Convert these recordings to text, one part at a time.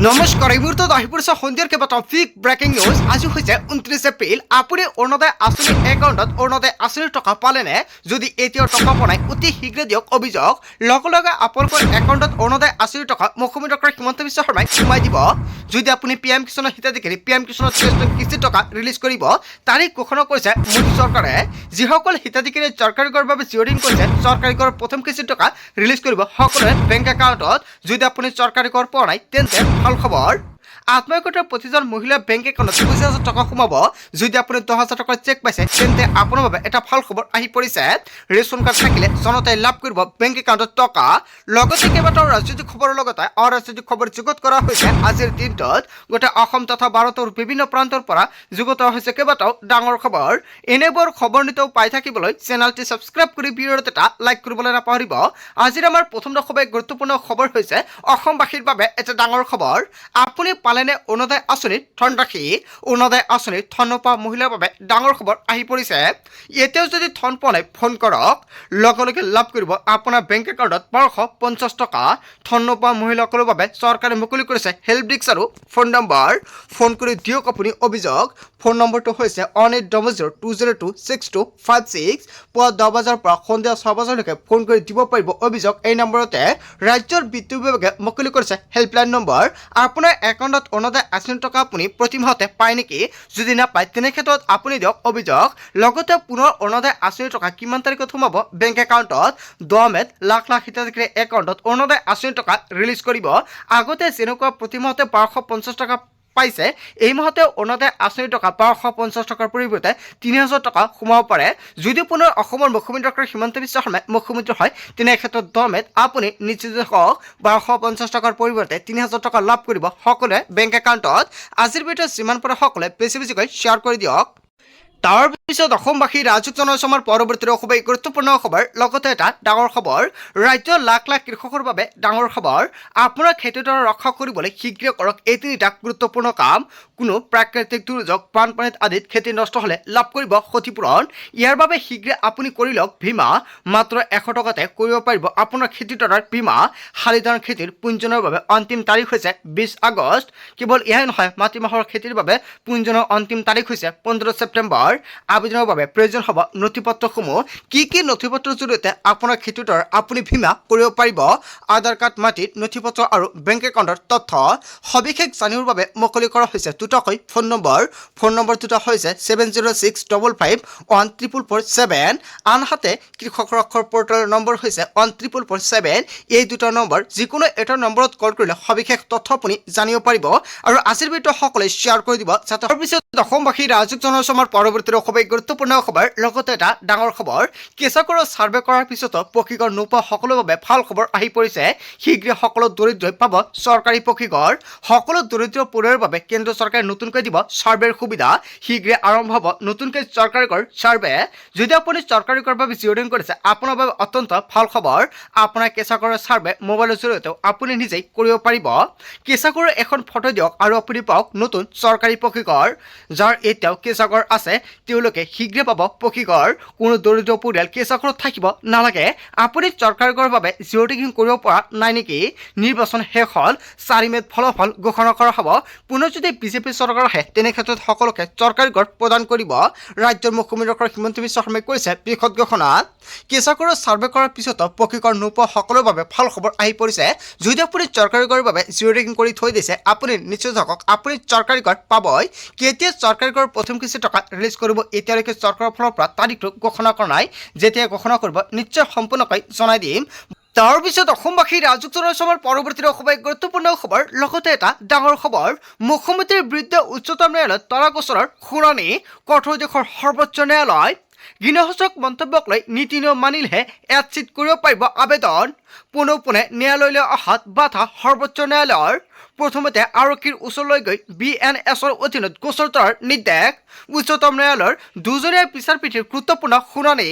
নমস্কাৰ এই মুহূৰ্তত আহি পৰিছে সন্ধিয়াৰ কেইবাটাও বিগ ব্ৰেকিং নিউজ। আজি হৈছে 29 এপ্ৰিল। আপুনি অৰুণোদয় আঁচনি একাউণ্টত অৰুণোদয় আঁচনিৰ টকা পালেনে? যদি এতিয়াও টকা পোৱা নাই অতি শীঘ্ৰে দিয়ক অভিযোগ। লগে লগে আপোনালোকৰ একাউণ্টত অৰুণোদয় আঁচনিৰ টকা মুখ্যমন্ত্ৰী ডক্টৰ হিমন্ত বিশ্ব শৰ্মাই সোমাই দিব। যদি আপুনি PM কিষাণৰ হিতাধিকাৰী PM কিষাণৰ কিস্তিৰ টকা ৰিলিজ কৰিব তাৰিখ ঘোষণা কৰিছে মোদী চৰকাৰে। যিসকল হিতাধিকাৰীয়ে চৰকাৰী কৰৰ বাবে জিঅ'ৰিং কৰিছে চৰকাৰী কৰৰ প্ৰথম কিস্তিৰ টকা ৰিলিজ কৰিব সকলোৰে বেংক একাউণ্টত। যদি আপুনি চৰকাৰী কৰ পোৱা নাই তেন্তে ভাল খবৰ। আত্মসহায়ক প্ৰতিজন মহিলাৰ বেংক একাউণ্টত 25,000 টকা সোমাব। যদি আপুনি 10,000 টকাৰ চেক পাইছে তেন্তে আপোনাৰ বাবে এটা ভাল খবৰ আহি পৰিছে। ৰেচন কাৰ্ড থাকিলে জনতাই লাভ কৰিব বেংক একাউণ্টত টকা। লগতে কেইবাটাও ৰাজনৈতিক খবৰৰ লগতে অৰাজনৈতিক খবৰ যুগুত কৰা হৈছে। আজিৰ দিনটোত গোটেই অসম তথা ভাৰতৰ বিভিন্ন প্ৰান্তৰ পৰা যুগুত হৈছে কেইবাটাও ডাঙৰ খবৰ। এনেবোৰ খবৰ নিতৌ পাই থাকিবলৈ চেনেলটি ছাবস্ক্ৰাইব কৰি ভিডিঅ'ত এটা লাইক কৰিবলৈ নাপাহৰিব। আজিৰ আমাৰ প্ৰথম খুবেই গুৰুত্বপূৰ্ণ খবৰ হৈছে অসমবাসীৰ বাবে এটা ডাঙৰ খবৰ। আপুনি পালেনে অৰুণোদয় আঁচনিৰ ধনৰাশি? অৰুণোদয় আঁচনিৰ ধন নোপোৱা মহিলাৰ বাবে ডাঙৰ খবৰ আহি পৰিছে। এতিয়াও যদি ধন পোৱা নাই ফোন কৰক। লগে লগে লাভ কৰিব আপোনাৰ বেংক একাউণ্টত 1250 টকা। ধন নোপোৱা মহিলাসকলৰ বাবে চৰকাৰে মুকলি কৰিছে হেল্প ডেস্ক আৰু ফোন নম্বৰ। ফোন কৰি দিয়ক আপুনি অভিযোগ। ফোন নম্বৰটো হৈছে 1800202626। পুৱা 10 বজাৰ পৰা সন্ধিয়া 6 বজালৈকে ফোন কৰি দিব পাৰিব অভিযোগ। এই নম্বৰতে ৰাজ্যৰ বিদ্যুৎ বিভাগে মুকলি কৰিছে হেল্পলাইন নম্বৰ। আপোনাৰ একাউণ্টত অৰুণোদয় আঁচনিৰ টকা আপুনি প্ৰতি মাহতে পায় নেকি? যদি নাপায় তেনে ক্ষেত্ৰত আপুনি দিয়ক অভিযোগ। লগতে পুনৰ অৰুণোদয় আঁচনিৰ টকা কিমান তাৰিখত সোমাব বেংক একাউণ্টত? 10 মে'ত লাখ লাখ হিতাধিকাৰীৰ একাউণ্টত অৰুণোদয় আঁচনিৰ টকা ৰিলিজ কৰিব। আগতে যেনেকুৱা প্ৰতি মাহতে 1250 টকা পাইছে এই মাহতে অৰুণোদয় আঁচনিৰ টকা 1250 টকাৰ পৰিৱৰ্তে 3,000 টকা সোমাব পাৰে। যদি পুনৰ অসমৰ মুখ্যমন্ত্ৰী ডক্টৰ হিমন্ত বিশ্ব শৰ্মাই মুখ্যমন্ত্ৰী হয় তেনে ক্ষেত্ৰত 10 মে'ত আপুনি নিশ্চিত হওক 1250 টকাৰ পৰিৱৰ্তে 3,000 টকা লাভ কৰিব সকলোৱে বেংক একাউণ্টত। আজিৰ ভিডিঅ'ত যিমান পাৰে সকলোৱে বেছি বেছিকৈ শ্বেয়াৰ কৰি দিয়ক। তাৰ পিছত অসমবাসী ৰাজুক জনসমাৰ পৰৱৰ্তী খুবেই গুৰুত্বপূৰ্ণ খবৰ। লগতে এটা ডাঙৰ খবৰ ৰাজ্যৰ লাখ লাখ কৃষকৰ বাবে ডাঙৰ খবৰ। আপোনাৰ খেতিডৰা ৰক্ষা কৰিবলৈ শীঘ্ৰে কৰক এই তিনিটা গুৰুত্বপূৰ্ণ কাম। কোনো প্ৰাকৃতিক দুৰ্যোগ বানপানীত আদিত খেতি নষ্ট হ'লে লাভ কৰিব ক্ষতিপূৰণ। ইয়াৰ বাবে শীঘ্ৰে আপুনি কৰি লওক বীমা। মাত্ৰ 100 টকাতে কৰিব পাৰিব আপোনাৰ খেতিডৰাৰ বীমা। শালি ধান খেতিৰ পুঞ্জনৰ বাবে অন্তিম তাৰিখ হৈছে 20 আগষ্ট। কেৱল এয়াই নহয় মাটিমাহৰ খেতিৰ বাবে পুঞ্জনৰ অন্তিম তাৰিখ হৈছে 15 ছেপ্টেম্বৰ। আবেদনৰ বাবে প্ৰয়োজন হ'ব নথিপত্ৰসমূহ। কি নথিপত্ৰৰ জৰিয়তে আপোনাৰ খেতিডৰাৰ আপুনি বীমা কৰিব পাৰিব? আধাৰ কাৰ্ড, মাটিৰ নথিপত্ৰ আৰু বেংক একাউণ্টৰ তথ্য সবিশেষ জানিবৰ বাবে মুকলি কৰা হৈছে দুটাকৈ ফোন নম্বৰ। ফোন নম্বৰ দুটা হৈছে 7065551447। আনহাতে কৃষক ৰক্ষাৰ পৰ্টেলৰ নম্বৰ হৈছে 14447। এই দুটা নম্বৰ যিকোনো এটা নম্বৰত কল কৰিলে সবিশেষ তথ্য আপুনি জানিব পাৰিব। আৰু আজিৰ ভিডিঅ' সকলোৱে শ্বেয়াৰ কৰি দিব যাতে তাৰপিছত অসমবাসী ৰাজুক জনসমাৰ পৰৱৰ্তী খুবেই গুৰুত্বপূৰ্ণ খবৰ। লগতে এটা ডাঙৰ খবৰ কেঁচাকৰৰ ছাৰ্ভে কৰাৰ পিছতো পকীঘৰ নোপোৱা সকলোৰে বাবে ভাল খবৰ আহি পৰিছে। শীঘ্ৰে সকলো দৰিদ্ৰই পাব চৰকাৰী পকীঘৰ। সকলো দৰিদ্ৰ পৰিয়ালৰ বাবে কেন্দ্ৰ চৰকাৰে নতুনকৈ দিব ছাৰ্ভেৰ সুবিধা। শীঘ্ৰে আৰম্ভ হ'ব নতুনকৈ চৰকাৰী কৰ ছাৰ্ভে। যদি আপুনি চৰকাৰী কৰৰ বাবে জিঅ'ৰিং কৰিছে আপোনাৰ বাবে অত্যন্ত ভাল খবৰ। আপোনাৰ কেঁচাকৰৰ ছাৰ্ভে মোবাইলৰ জৰিয়তেও আপুনি নিজেই কৰিব পাৰিব। কেঁচাকৰৰ এখন ফটো দিয়ক আৰু আপুনি পাওক নতুন চৰকাৰী পকীঘৰ। যাৰ এতিয়াও কেঁচাঘৰ আছে তেওঁলোকে শীঘ্ৰে পাব পকীঘৰ। কোনো দৰিদ্ৰ পৰিয়াল কেঁচাঘৰত থাকিব নালাগে। আপুনি চৰকাৰী ঘৰৰ বাবে জিঅ'ৰিং কৰিব পৰা নাই নেকি? নিৰ্বাচন শেষ হ'ল। 4 মে'ত ফলাফল ঘোষণা কৰা হ'ব। পুনৰ যদি বিজেপি চৰকাৰ আহে তেনে ক্ষেত্ৰত সকলোকে চৰকাৰী ঘৰ প্ৰদান কৰিব। ৰাজ্যৰ মুখ্যমন্ত্ৰী ডক্টৰ হিমন্ত বিশ্ব শৰ্মাই কৰিছে বৃহৎ ঘোষণা। কেঁচাঘৰৰ ছাৰ্ভে কৰাৰ পিছতো পকীঘৰ নোপোৱা সকলোৰে বাবে ভাল খবৰ আহি পৰিছে। যদি আপুনি চৰকাৰী ঘৰৰ বাবে জিঅ'ৰিং কৰি থৈ দিছে আপুনি নিশ্চিত থাকক আপুনি চৰকাৰী ঘৰ পাবই। কেতিয়া চৰকাৰী ঘৰৰ প্ৰথম কিস্তি টকা ৰিলিজ কৰিব এতিয়ালৈকে চৰকাৰৰ ফালৰ পৰা তাৰিখটো ঘোষণা কৰা নাই। যেতিয়া ঘোষণা কৰিব নিশ্চয় সম্পূৰ্ণকৈ জনাই দিম। তাৰপিছত অসমবাসী ৰাজুক জনসমাৰ পৰৱৰ্তী খুবেই গুৰুত্বপূৰ্ণ খবৰ। লগতে এটা ডাঙৰ খবৰ মুখ্যমন্ত্ৰীৰ বিৰুদ্ধে উচ্চতম ন্যায়ালয়ত তৰা গোচৰৰ শুনানি। কঠোৰ দেশৰ সৰ্বোচ্চ ন্যায়ালয় গৃহসূচক মন্তব্যক লৈ নীতি নিয়ম মানিলেহে এডচিট কৰিব পাৰিব আবেদন। পোনে ন্যায়ালয়লৈ অহাত বাধা সৰ্বোচ্চ ন্যায়ালয়ৰ। প্ৰথমতে আৰক্ষীৰ ওচৰলৈ গৈ BNSৰ অধীনত গোচৰ তৰাৰ নিৰ্দেশ। উচ্চতম ন্যায়ালয়ৰ দুজনীয়া বিচাৰপীঠৰ গুৰুত্বপূৰ্ণ শুনানি।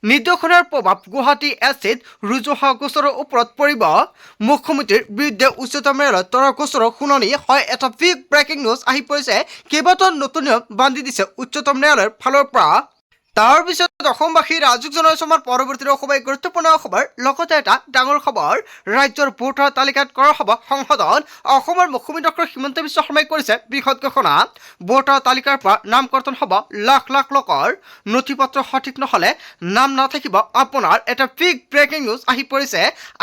নিৰ্দেশনাৰ প্ৰভাৱ গুৱাহাটী এছচিত ৰুজু হোৱা গোচৰৰ ওপৰত পৰিব। মুখ্যমন্ত্ৰীৰ বিৰুদ্ধে উচ্চতম ন্যায়ালয়ত তৰা গোচৰৰ শুনানি হয় এটা বিগ ব্ৰেকিং নিউজ আহি পৰিছে। কেইবাটাও নতুন নিয়ম বান্ধি দিছে উচ্চতম ন্যায়ালয়ৰ ফালৰ পৰা। তাৰ পিছত অসমবাসী ৰাজুক জনাইছো আমাৰ পৰৱৰ্তী খুবেই গুৰুত্বপূৰ্ণ খবৰ লগতে এটা ডাঙৰ খবৰ ৰাজ্যৰ ভোটাৰ তালিকাত কৰা হ'ব সংশোধন অসমৰ মুখ্যমন্ত্ৰী ডক্টৰ হিমন্ত বিশ্ব শৰ্মাই কৰিছে বৃহৎ ঘোষণা ভোটাৰ তালিকাৰ পৰা নাম কৰ্তন হ'ব লাখ লাখ লোকৰ নথিপত্ৰ সঠিক নহ'লে নাম নাথাকিব আপোনাৰ এটা বিগ ব্ৰেকিং নিউজ আহি পৰিছে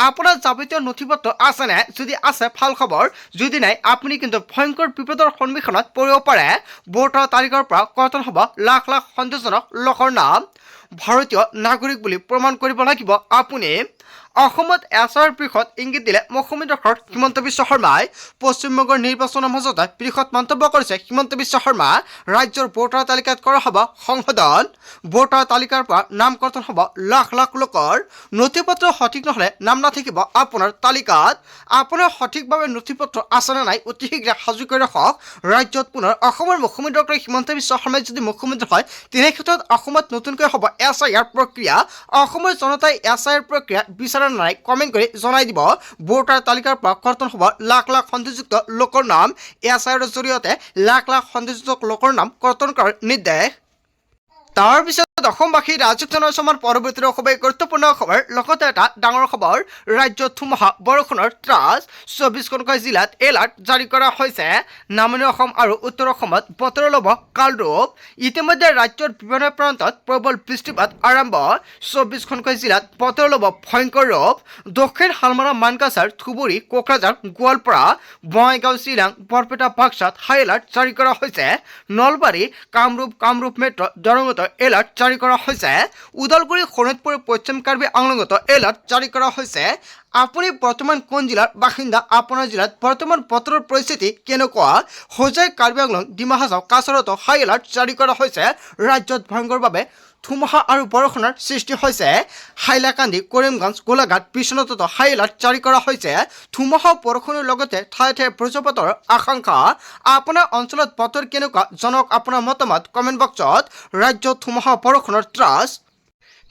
আপোনাৰ যাৱতীয় নথিপত্ৰ আছেনে যদি আছে ভাল খবৰ যদি নাই আপুনি কিন্তু ভয়ংকৰ বিপদৰ সন্মুখীনত পৰিব পাৰে ভোটাৰ তালিকাৰ পৰা কৰ্তন হ'ব লাখ লাখ সন্দেহজনক লোকৰ নাম ভাৰতীয় নাগৰিক বুলি প্ৰমাণ কৰিব লাগিব আপুনি অসমত এছাৰ বৃহৎ ইংগিত দিলে মুখ্যমন্ত্ৰী ডক্টৰ হিমন্ত বিশ্ব শৰ্মাই পশ্চিমবংগৰ নিৰ্বাচনৰ মাজতে বৃহৎ মন্তব্য কৰিছে হিমন্ত বিশ্ব শৰ্মা ৰাজ্যৰ ভোটাৰ তালিকাত কৰা হ'ব সংশোধন ভোটাৰ তালিকাৰ পৰা নাম কৰ্তন হ'ব লাখ লাখ লোকৰ নথিপত্ৰ সঠিক নহ'লে নাম নাথাকিব আপোনাৰ তালিকাত আপোনাৰ সঠিকভাৱে নথিপত্ৰ আছেনে নাই অতি শীঘ্ৰে সাজু কৰি ৰাখক ৰাজ্যত পুনৰ অসমৰ মুখ্যমন্ত্ৰী ডক্টৰ হিমন্ত বিশ্ব শৰ্মাই যদি মুখ্যমন্ত্ৰী হয় তেনে ক্ষেত্ৰত অসমত নতুনকৈ হ'ব এছআইআৰ প্ৰক্ৰিয়া অসমৰ জনতাই এছআইআৰ প্ৰক্ৰিয়া বিচাৰ নাই কমেণ্ট কৰি জনাই দিব ভোটাৰ তালিকাৰ পৰা কৰ্তন হ'ব লাখ লাখ সন্দেহযুক্ত লোকৰ নাম এছআইআৰৰ জৰিয়তে লাখ লাখ সন্দেহযুক্ত লোকৰ নাম কৰ্তন কৰাৰ নিৰ্দেশ তাৰ পিছত অসমবাসী ৰাজুক জনাইছো আমাৰ পৰৱৰ্তী খুবেই গুৰুত্বপূৰ্ণ খবৰ লগতে এটা ডাঙৰ খবৰ ৰাজ্যত ধুমুহা বৰষুণৰ ত্ৰাস 24খনকৈ জিলাত এলাৰ্ট জাৰি কৰা হৈছে নামনি অসম আৰু উত্তৰ অসমত বতৰৰ ল'ব কালৰূপ ইতিমধ্যে ৰাজ্যৰ বিভিন্ন প্ৰান্তত প্ৰবল বৃষ্টিপাত আৰম্ভ 24খনকৈ জিলাত বতৰৰ ল'ব ভয়ংকৰ ৰূপ দক্ষিণ শালমৰা মানকাছাৰ ধুবুৰী কোকৰাঝাৰ গোৱালপাৰা বঙাইগাঁও চিৰাং বৰপেটা বাক্সাত হাই এলাৰ্ট জাৰি কৰা হৈছে নলবাৰী কামৰূপ মেট্ৰ' দৰঙত এলাৰ্ট জাৰি কৰা হৈছে ওদালগুৰি শোণিতপুৰ পশ্চিম কাৰ্বি আংলঙত এলাৰ্ট জাৰি কৰা হৈছে আপুনি বৰ্তমান কোন জিলাৰ বাসিন্দা আপোনাৰ জিলাত বৰ্তমান বতৰৰ পৰিস্থিতি কেনেকুৱা হোজাই কাৰ্বি আংলং ডিমা হাছাও কাছাৰত হাই এলাৰ্ট জাৰি কৰা হৈছে ৰাজ্যত ভয়ংকৰভাৱে ধুমুহা আৰু বৰষুণৰ সৃষ্টি হৈছে হাইলাকান্দি কৰিমগঞ্জ গোলাঘাট বিশ্বনাথত হাই এলাৰ্ট জাৰি কৰা হৈছে ধুমুহা বৰষুণৰ লগতে ঠায়ে ঠায়ে বজ্ৰপাতৰ আশংকা আপোনাৰ অঞ্চলত বতৰ কেনেকুৱা জনক আপোনাৰ মতামত কমেণ্ট বক্সত ৰাজ্যত ধুমুহা বৰষুণৰ ত্ৰাস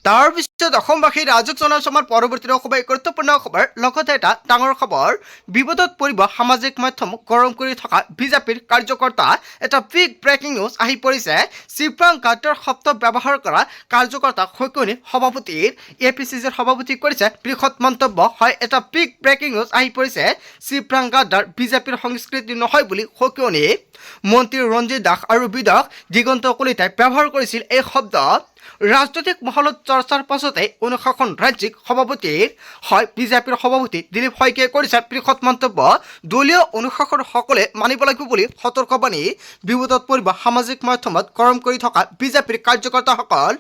তাৰ পিছত অসমবাসী ৰাজুক জনাইছো আমাৰ পৰৱৰ্তী খুবেই গুৰুত্বপূৰ্ণ খবৰ লগতে এটা ডাঙৰ খবৰ বিপদত পৰিব সামাজিক মাধ্যম গৰম কৰি থকা বিজেপিৰ কাৰ্যকৰ্তা এটা বিগ ব্ৰেকিং নিউজ আহি পৰিছে শিৱৰাং গাদ্দাৰ শব্দ ব্যৱহাৰ কৰা কাৰ্যকৰ্তা শৈক্ষণিক সভাপতিৰ এপিচিচিৰ সভাপতি কৰিছে বৃহৎ মন্তব্য হয় এটা বিগ ব্ৰেকিং নিউজ আহি পৰিছে শিৱৰাং গাদ্দাৰ বিজেপিৰ সংস্কৃতি নহয় বুলি শৈক্ষণিক মন্ত্ৰী ৰঞ্জিত দাস আৰু বিধায়ক দিগন্ত কলিতাই ব্যৱহাৰ কৰিছিল এই শব্দ ৰাজনৈতিক মহলত চৰ্চাৰ পাছতে অনুশাসন ৰাজ্যিক সভাপতিৰ হয় বিজেপিৰ সভাপতি দিলীপ শইকীয়াই কৰিছে বৃহৎ মন্তব্য দলীয় অনুশাসন সকলে মানিব লাগিব বুলি সতৰ্কবাণী বিপদত পৰিব সামাজিক মাধ্যমত গৰম কৰি থকা বিজেপিৰ কাৰ্যকৰ্তাসকল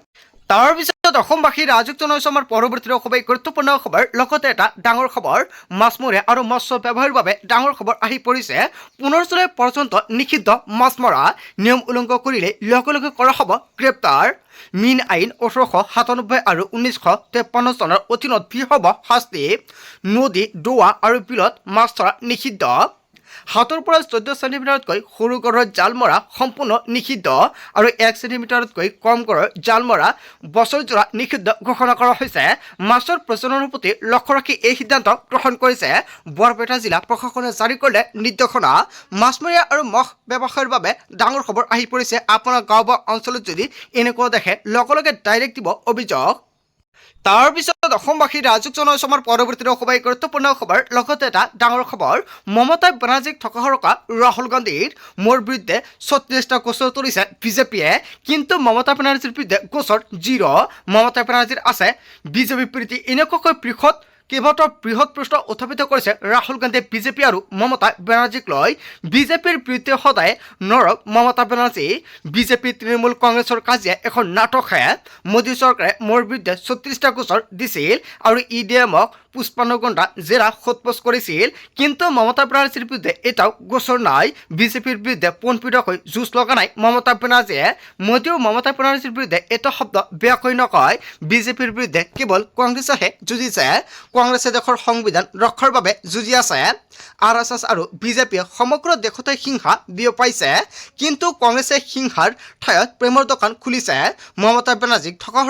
তাৰ পিছত অসমবাসী ৰাজুক জনাইছো আমাৰ পৰৱৰ্তী খুবেই গুৰুত্বপূৰ্ণ খবৰ লগতে এটা ডাঙৰ খবৰ মাছমৰীয়া আৰু মৎস্য ব্যৱসায়ীৰ বাবে ডাঙৰ খবৰ আহি পৰিছে 15 জুলাই পৰ্যন্ত নিষিদ্ধ মাছ মৰা নিয়ম উলংঘন কৰিলে লগে লগে কৰা হ'ব গ্ৰেপ্তাৰ মীন আইন 1897 আৰু 1953 চনৰ অধীনত কি হ'ব শাস্তি নদী দোৱা আৰু বিলত মাছ ধৰা নিষিদ্ধ হাতৰ পৰা 14 চেণ্টিমিটাৰতকৈ সৰু গড়ৰ জাল মৰা সম্পূৰ্ণ নিষিদ্ধ আৰু 1 চেণ্টিমিটাৰতকৈ কম গড়ৰ জাল মৰা বছৰজোৰা নিষিদ্ধ ঘোষণা কৰা হৈছে মাছৰ প্ৰজননৰ প্ৰতি লক্ষ্য ৰাখি এই সিদ্ধান্ত গ্ৰহণ কৰিছে বৰপেটা জিলা প্ৰশাসনে জাৰি কৰিলে নিৰ্দেশনা মাছমৰীয়া আৰু মৎস্য ব্যৱসায়ৰ বাবে ডাঙৰ খবৰ আহি পৰিছে আপোনাৰ গাঁও বা অঞ্চলত যদি এনেকুৱা দেখে লগে লগে ডাইৰেক্ট দিব অভিযোগ তাৰ পিছত অসমবাসী ৰাজুক জনাইছো আমাৰ পৰৱৰ্তী খুবেই গুৰুত্বপূৰ্ণ খবৰ লগতে এটা ডাঙৰ খবৰ মমতা বেনাৰ্জীক থকা ৰাহুল গান্ধীৰ মোৰ বিৰুদ্ধে 36টা গোচৰ তুলিছে বিজেপিয়ে কিন্তু মমতা বেনাৰ্জীৰ বিৰুদ্ধে গোচৰ 0 মমতা বেনাৰ্জীৰ আছে বিজেপি প্ৰীতি এনেকুৱাকৈ কেইবাটাও বৃহৎ প্ৰশ্ন উত্থাপিত কৰিছে ৰাহুল গান্ধীয়ে বিজেপি আৰু মমতা বেনাৰ্জীক লৈ বিজেপিৰ বিৰুদ্ধে সদায় নৰক মমতা বেনাৰ্জী বিজেপি তৃণমূল কংগ্ৰেছৰ কাজিয়া এখন নাটকহে মোদী চৰকাৰে মোৰ বিৰুদ্ধে 36টা গোচৰ দিছিল আৰু ইডিএমক 55 ঘণ্টা জেৰা সোধপোছ কৰিছিল কিন্তু মমতা বেনাৰ্জীৰ বিৰুদ্ধে এটাও গোচৰ নাই বিজেপিৰ বিৰুদ্ধে পোনপটীয়াকৈ যুঁজ লগা নাই মমতা বেনাৰ্জীয়ে মোদীও মমতা বেনাৰ্জীৰ বিৰুদ্ধে এটা শব্দ বেয়াকৈ নকয় বিজেপিৰ বিৰুদ্ধে কেৱল কংগ্ৰেছেহে যুঁজিছে কংগ্ৰেছে দেশৰ সংবিধান ৰক্ষাৰ বাবে যুঁজি আছে আৰএছএছ আৰু বিজেপিয়ে সমগ্ৰ দেশতে হিংসা বিয়পাইছে কিন্তু কংগ্ৰেছে হিংসাৰ ঠাইত প্ৰেমৰ দোকান খুলিছে মমতা বেনাৰ্জীক থকা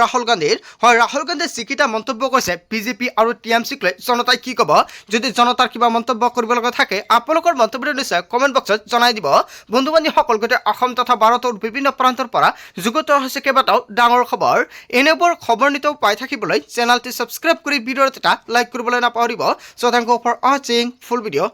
ৰাহুল গান্ধীৰ হয় ৰাহুল গান্ধীয়ে যিকেইটা মন্তব্য কৰিছে বিজেপি আৰু আৰু TMCক লৈ জনতাই কি ক'ব যদি জনতাৰ কিবা মন্তব্য কৰিব লগা থাকে আপোনালোকৰ মন্তব্যটো নিশ্চয় কমেণ্ট বক্সত জনাই দিব বন্ধু বান্ধৱীসকল গোটেই অসম তথা ভাৰতৰ বিভিন্ন প্ৰান্তৰ পৰা যুগুত হৈছে কেইবাটাও ডাঙৰ খবৰ এনেবোৰ খবৰ নিতৌ পাই থাকিবলৈ চেনেলটি সাবস্ক্ৰাইব কৰি ভিডিঅ'ত এটা লাইক কৰিবলৈ নাপাহৰিব। So thank you for watching full video.